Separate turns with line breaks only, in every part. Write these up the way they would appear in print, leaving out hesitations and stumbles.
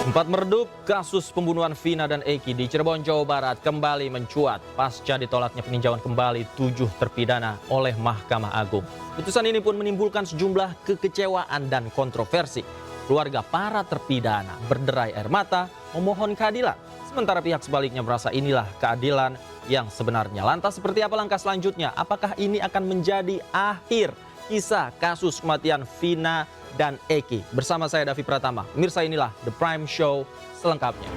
Sempat meredup, kasus pembunuhan Vina dan Eki di Cirebon, Jawa Barat kembali mencuat pasca ditolaknya peninjauan kembali 7 terpidana oleh Mahkamah Agung. Putusan ini pun menimbulkan sejumlah kekecewaan dan kontroversi. Keluarga para terpidana berderai air mata memohon keadilan, sementara pihak sebaliknya merasa inilah keadilan yang sebenarnya. Lantas seperti apa langkah selanjutnya? Apakah ini akan menjadi akhir kisah kasus kematian Vina dan Eki? Bersama saya Davi Pratama. Pemirsa, inilah The Prime Show selengkapnya.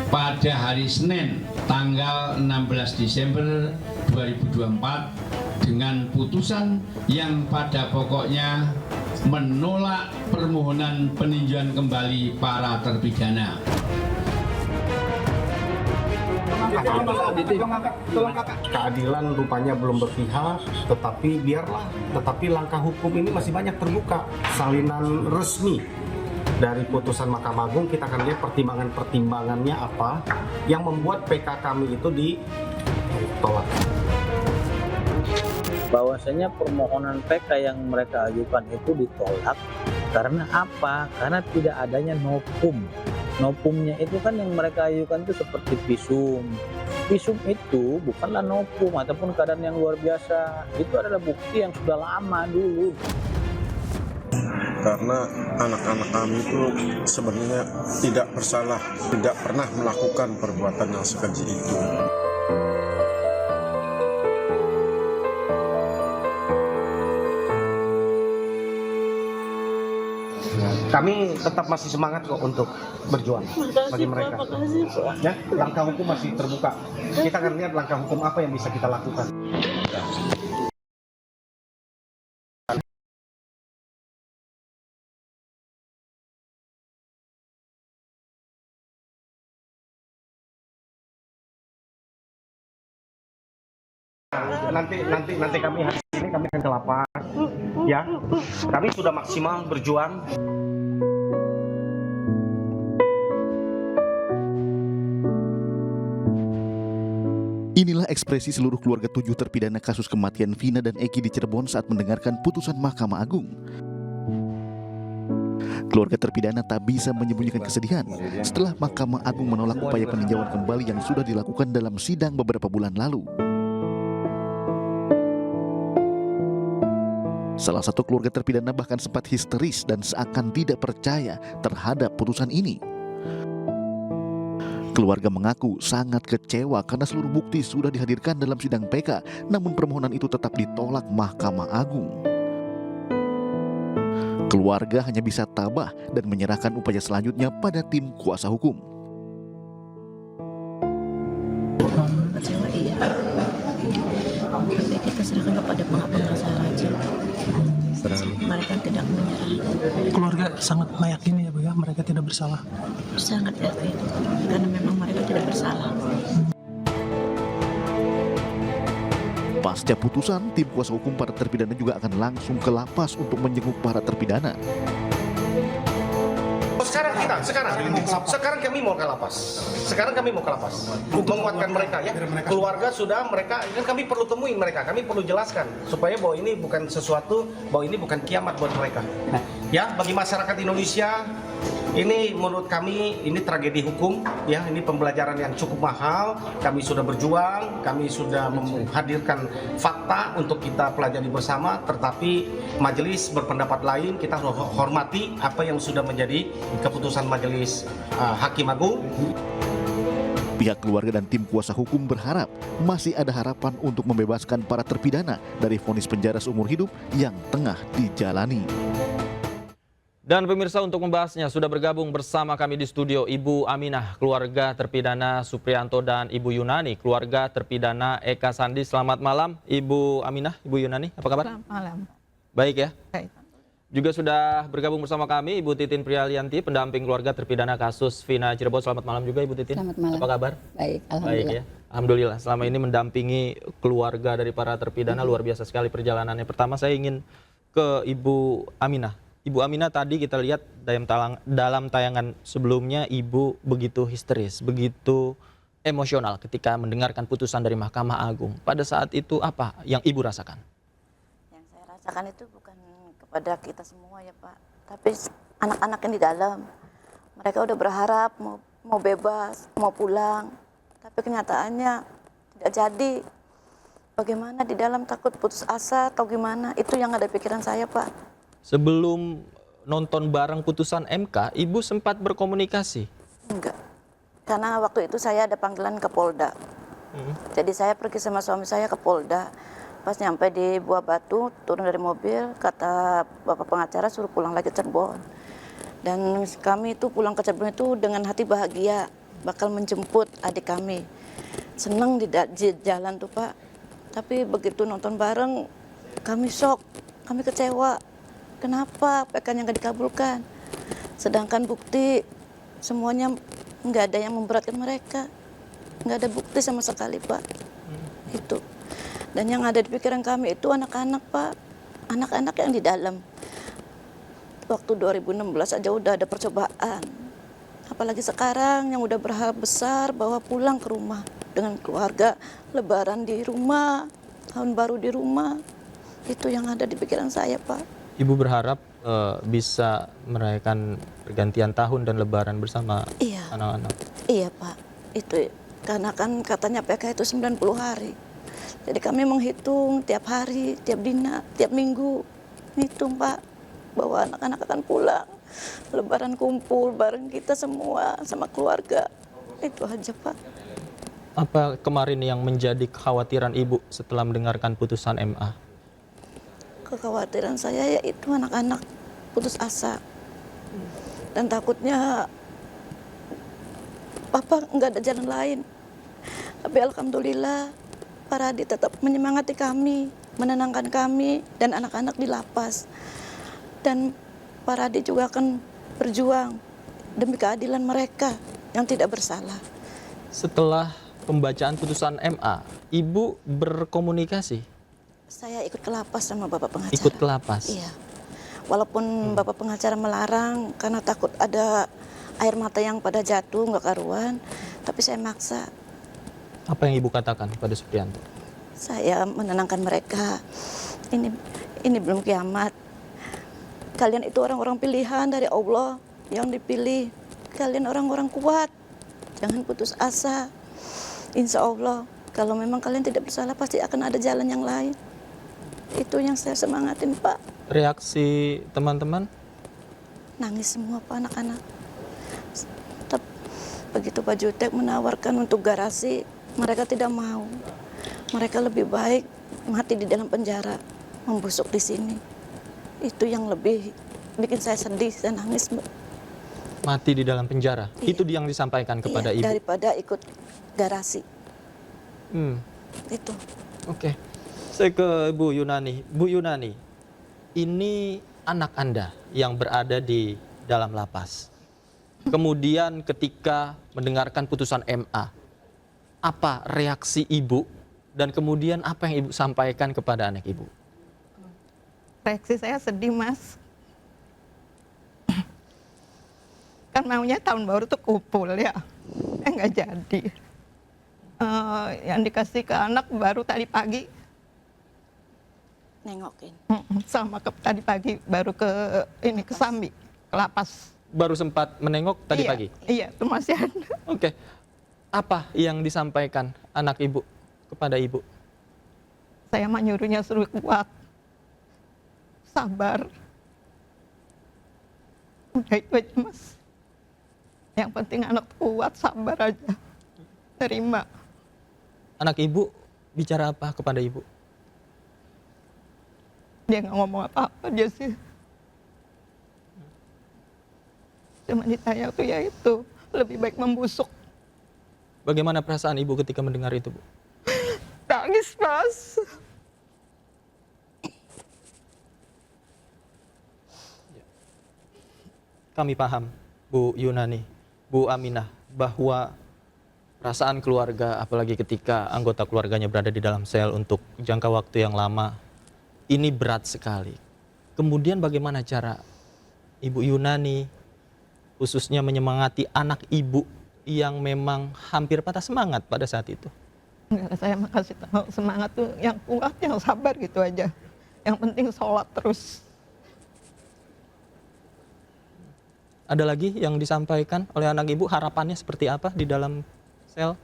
Pada hari Senin tanggal 16 Desember 2024 dengan putusan yang pada pokoknya menolak permohonan peninjauan kembali para terpidana.
Keadilan rupanya belum berpihak, tetapi langkah hukum ini masih banyak terbuka. Salinan resmi dari putusan Mahkamah Agung, kita akan lihat pertimbangannya apa yang membuat PK kami itu ditolak.
Bahwasanya permohonan PK yang mereka ajukan itu ditolak karena apa? Karena tidak adanya nopum. Nopumnya itu kan yang mereka ajukan itu seperti visum. Visum itu bukanlah nopum ataupun keadaan yang luar biasa. Itu adalah bukti yang sudah lama dulu.
Karena anak-anak kami itu sebenarnya tidak bersalah, tidak pernah melakukan perbuatan yang sekeji itu.
Kami tetap masih semangat kok untuk berjuang bagi mereka. Ya, langkah hukum masih terbuka. Kita akan lihat langkah hukum apa yang bisa kita lakukan. Nanti kami hari ini kami akan ke lapas. Ya, kami sudah maksimal berjuang.
Inilah ekspresi seluruh keluarga 7 terpidana kasus kematian Vina dan Eki di Cirebon saat mendengarkan putusan Mahkamah Agung. Keluarga terpidana tak bisa menyembunyikan kesedihan setelah Mahkamah Agung menolak upaya peninjauan kembali yang sudah dilakukan dalam sidang beberapa bulan lalu. Salah satu keluarga terpidana bahkan sempat histeris dan seakan tidak percaya terhadap putusan ini. Keluarga mengaku sangat kecewa karena seluruh bukti sudah dihadirkan dalam sidang PK, namun permohonan itu tetap ditolak Mahkamah Agung. Keluarga hanya bisa tabah dan menyerahkan upaya selanjutnya pada tim kuasa hukum.
Kecewa iya, tapi kita serahkan kepada pengadilan saja. Mereka tidak menyerah.
Keluarga sangat meyakini ya Bu ya, mereka tidak bersalah.
Sangat yakin, karena memang mereka tidak bersalah.
Pasca putusan, tim kuasa hukum para terpidana juga akan langsung ke lapas untuk menjenguk para terpidana.
Sekarang kami mau ke lapas. Menguatkan mereka ya. Keluarga sudah, mereka kan kami perlu temuin mereka, kami perlu jelaskan supaya bahwa ini bukan sesuatu, bahwa ini bukan kiamat buat mereka. Ya, bagi masyarakat Indonesia ini menurut kami ini tragedi hukum ya, ini pembelajaran yang cukup mahal. Kami sudah berjuang, kami sudah menghadirkan fakta untuk kita pelajari bersama, tetapi majelis berpendapat lain. Kita hormati apa yang sudah menjadi keputusan majelis Hakim Agung.
Pihak keluarga dan tim kuasa hukum berharap masih ada harapan untuk membebaskan para terpidana dari vonis penjara seumur hidup yang tengah dijalani.
Dan pemirsa, untuk membahasnya sudah bergabung bersama kami di studio Ibu Aminah, keluarga terpidana Suprianto, dan Ibu Yunani, keluarga terpidana Eka Sandi. Selamat malam Ibu Aminah, Ibu Yunani, apa kabar?
Selamat malam.
Baik ya?
Baik.
Juga sudah bergabung bersama kami Ibu Titin Prialianti, pendamping keluarga terpidana kasus Vina Cirebon. Selamat malam juga Ibu Titin.
Selamat malam.
Apa kabar?
Baik, alhamdulillah.
Baik ya. Alhamdulillah, selama ini mendampingi keluarga dari para terpidana, luar biasa sekali perjalanannya. Pertama saya ingin ke Ibu Aminah. Ibu Aminah, tadi kita lihat dalam tayangan sebelumnya Ibu begitu histeris, begitu emosional ketika mendengarkan putusan dari Mahkamah Agung. Pada saat itu apa yang Ibu rasakan?
Yang saya rasakan itu bukan kepada kita semua ya Pak, tapi anak-anak yang di dalam. Mereka udah berharap mau bebas, mau pulang, tapi kenyataannya tidak jadi. Bagaimana di dalam takut putus asa atau gimana? Itu yang ada pikiran saya, Pak.
Sebelum nonton bareng putusan MK, Ibu sempat berkomunikasi?
Enggak. Karena waktu itu saya ada panggilan ke Polda. Jadi saya pergi sama suami saya ke Polda. Pas nyampe di Buah Batu, turun dari mobil, kata Bapak pengacara suruh pulang lagi ke Cirebon. Dan kami itu pulang ke Cirebon itu dengan hati bahagia, bakal menjemput adik kami. Senang di jalan tuh, Pak. Tapi begitu nonton bareng, kami shock, kami kecewa. Kenapa PK-nya nggak dikabulkan? Sedangkan bukti semuanya nggak ada yang memberatkan mereka. Nggak ada bukti sama sekali, Pak. Itu. Dan yang ada di pikiran kami itu anak-anak, Pak. Anak-anak yang di dalam. Waktu 2016 aja udah ada percobaan. Apalagi sekarang yang udah berharap besar bahwa pulang ke rumah dengan keluarga, lebaran di rumah, tahun baru di rumah. Itu yang ada di pikiran saya, Pak.
Ibu berharap bisa merayakan pergantian tahun dan lebaran bersama anak-anak.
Iya, Pak. Itu karena kan katanya PK itu 90 hari. Jadi kami menghitung tiap hari, tiap dina, tiap minggu. Hitung, Pak, bahwa anak-anak akan pulang. Lebaran kumpul bareng kita semua sama keluarga. Itu aja, Pak.
Apa kemarin yang menjadi kekhawatiran Ibu setelah mendengarkan putusan MA?
Kekhawatiran saya yaitu anak-anak putus asa. Dan takutnya Papa nggak ada jalan lain. Tapi alhamdulillah Pak Radi tetap menyemangati kami, menenangkan kami dan anak-anak di lapas. Dan Pak Radi juga akan berjuang demi keadilan mereka yang tidak bersalah.
Setelah pembacaan putusan MA, Ibu berkomunikasi?
Saya ikut ke lapas sama Bapak pengacara.
Ikut ke lapas?
Iya. Walaupun Bapak pengacara melarang karena takut ada air mata yang pada jatuh, nggak karuan, tapi saya maksa.
Apa yang Ibu katakan pada Supriyanto?
Saya menenangkan mereka. Ini belum kiamat. Kalian itu orang-orang pilihan dari Allah yang dipilih. Kalian orang-orang kuat. Jangan putus asa. Insya Allah, kalau memang kalian tidak bersalah, pasti akan ada jalan yang lain. Itu yang saya semangatin, Pak.
Reaksi teman-teman?
Nangis semua, Pak, anak-anak. Begitu Pak Jutek menawarkan untuk garasi, mereka tidak mau. Mereka lebih baik mati di dalam penjara, membusuk di sini. Itu yang lebih bikin saya sedih dan nangis, Mbak.
Mati di dalam penjara?
Iya.
Itu yang disampaikan kepada Ibu?
Daripada ikut garasi. Itu.
Oke. Saya ke Bu Yunani. Bu Yunani, ini anak Anda yang berada di dalam lapas. Kemudian ketika mendengarkan putusan MA, apa reaksi Ibu dan kemudian apa yang Ibu sampaikan kepada anak Ibu?
Reaksi saya sedih, Mas. Kan maunya tahun baru tuh kumpul ya, nggak jadi. Yang dikasih ke anak baru tadi pagi.
Nengokin.
Sama tadi pagi baru ke Sambi, ke lapas.
Baru sempat menengok tadi pagi?
Iya, itu masih ada.
Oke. Apa yang disampaikan anak Ibu kepada Ibu?
Saya mah nyuruhnya suruh kuat. Sabar. Udah itu aja, Mas. Yang penting anak kuat, sabar aja. Terima.
Anak Ibu bicara apa kepada Ibu?
Dia nggak ngomong apa-apa, dia sih. Cuma ditanya tuh ya itu, lebih baik membusuk.
Bagaimana perasaan Ibu ketika mendengar itu, Bu?
Nangis, Mas.
Kami paham, Bu Yunani, Bu Aminah, bahwa perasaan keluarga, apalagi ketika anggota keluarganya berada di dalam sel untuk jangka waktu yang lama, ini berat sekali. Kemudian bagaimana cara Ibu Yunani khususnya menyemangati anak Ibu yang memang hampir patah semangat pada saat itu?
Enggak, saya makasih tahu semangat tuh yang kuat, yang sabar gitu aja. Yang penting sholat terus.
Ada lagi yang disampaikan oleh anak ibu, harapannya seperti apa di dalam sel?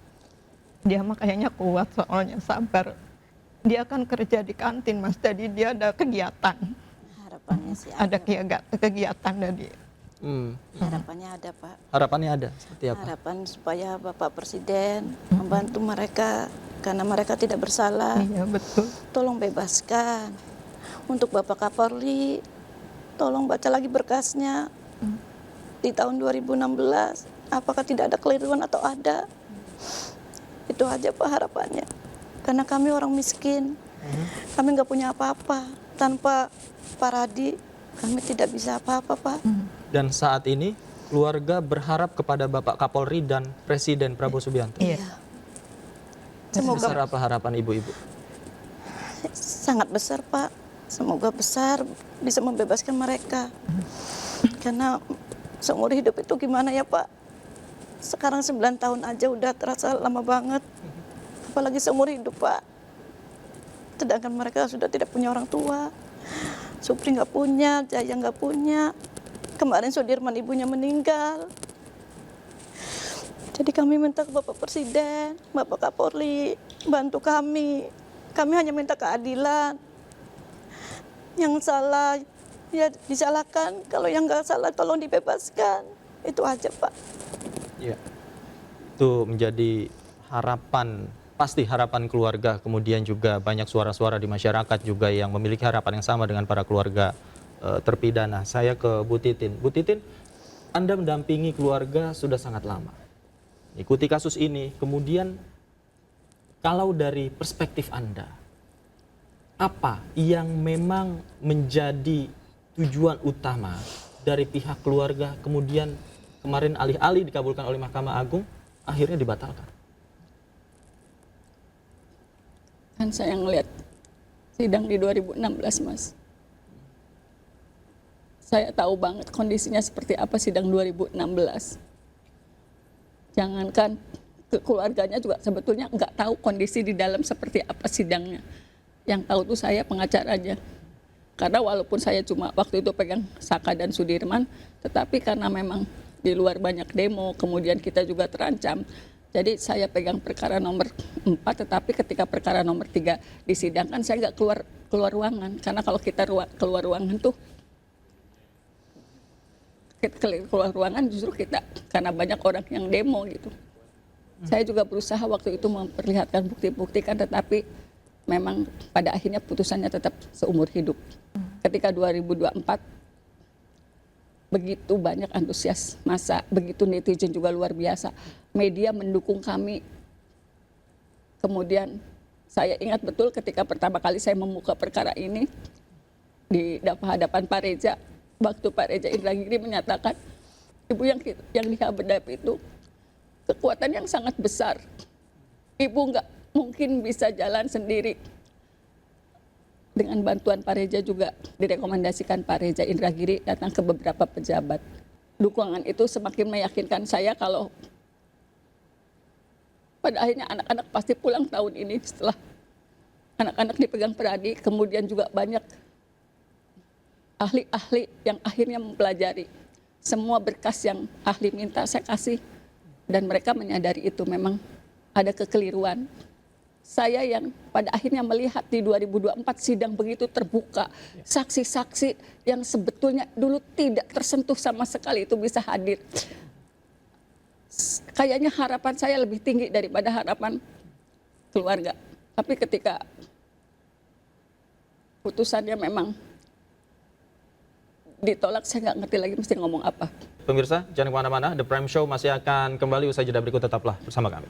Dia mah kayaknya kuat soalnya, sabar. Dia kan kerja di kantin Mas, jadi dia ada kegiatan.
Harapannya sih
Ada kegiatan dari
harapannya ada Pak.
Harapannya ada seperti apa?
Harapan supaya Bapak Presiden membantu mereka karena mereka tidak bersalah.
Iya betul.
Tolong bebaskan. Untuk Bapak Kapolri, tolong baca lagi berkasnya. Di tahun 2016, apakah tidak ada keliruan atau ada? Itu aja Pak harapannya. Karena kami orang miskin, kami nggak punya apa-apa. Tanpa Pak Radi, kami tidak bisa apa-apa Pak.
Dan saat ini keluarga berharap kepada Bapak Kapolri dan Presiden Prabowo Subianto.
Iya.
Sebesar apa harapan ibu-ibu?
Sangat besar Pak. Semoga besar bisa membebaskan mereka. Karena seumur hidup itu gimana ya Pak? Sekarang 9 tahun aja udah terasa lama banget. Apalagi seumur hidup Pak. Sedangkan mereka sudah tidak punya orang tua. Supri nggak punya, Jaya nggak punya. Kemarin Sudirman ibunya meninggal. Jadi kami minta ke Bapak Presiden, Bapak Kapolri, bantu kami. Kami hanya minta keadilan. Yang salah ya disalahkan, kalau yang nggak salah tolong dibebaskan. Itu aja Pak.
Ya. Itu menjadi harapan, pasti harapan keluarga, kemudian juga banyak suara-suara di masyarakat juga yang memiliki harapan yang sama dengan para keluarga terpidana. Saya ke Bu Titin. Bu Titin, Anda mendampingi keluarga sudah sangat lama. Ikuti kasus ini, kemudian kalau dari perspektif Anda, apa yang memang menjadi tujuan utama dari pihak keluarga, kemudian kemarin alih-alih dikabulkan oleh Mahkamah Agung, akhirnya dibatalkan?
Kan saya ngelihat sidang di 2016 Mas. Saya tahu banget kondisinya seperti apa sidang 2016. Jangankan keluarganya juga sebetulnya nggak tahu kondisi di dalam seperti apa sidangnya. Yang tahu tuh saya pengacaranya. Karena walaupun saya cuma waktu itu pegang Saka dan Sudirman, tetapi karena memang di luar banyak demo, kemudian kita juga terancam. Jadi saya pegang perkara nomor 4, tetapi ketika perkara nomor 3 disidangkan, saya nggak keluar ruangan. Karena kalau kita keluar ruangan tuh, keluar ruangan justru kita, karena banyak orang yang demo gitu. Saya juga berusaha waktu itu memperlihatkan bukti-bukti kan, tetapi memang pada akhirnya putusannya tetap seumur hidup. Ketika 2024, begitu banyak antusias massa, begitu netizen juga luar biasa. Media mendukung kami. Kemudian saya ingat betul ketika pertama kali saya membuka perkara ini di hadapan Pak Reza, waktu Pak Reza Indragiri menyatakan ibu yang dihadapi itu kekuatan yang sangat besar. Ibu nggak mungkin bisa jalan sendiri. Dengan bantuan Pak Reza juga direkomendasikan Pak Reza Indragiri datang ke beberapa pejabat. Dukungan itu semakin meyakinkan saya kalau pada akhirnya anak-anak pasti pulang tahun ini setelah anak-anak dipegang Peradi, kemudian juga banyak ahli-ahli yang akhirnya mempelajari semua berkas yang ahli minta saya kasih, dan mereka menyadari itu memang ada kekeliruan. Saya yang pada akhirnya melihat di 2024 sidang begitu terbuka, saksi-saksi yang sebetulnya dulu tidak tersentuh sama sekali itu bisa hadir. Kayaknya harapan saya lebih tinggi daripada harapan keluarga. Tapi ketika putusannya memang ditolak, saya nggak ngerti lagi mesti ngomong apa.
Pemirsa, jangan kemana-mana, The Prime Show masih akan kembali usai jeda berikut, tetaplah bersama kami.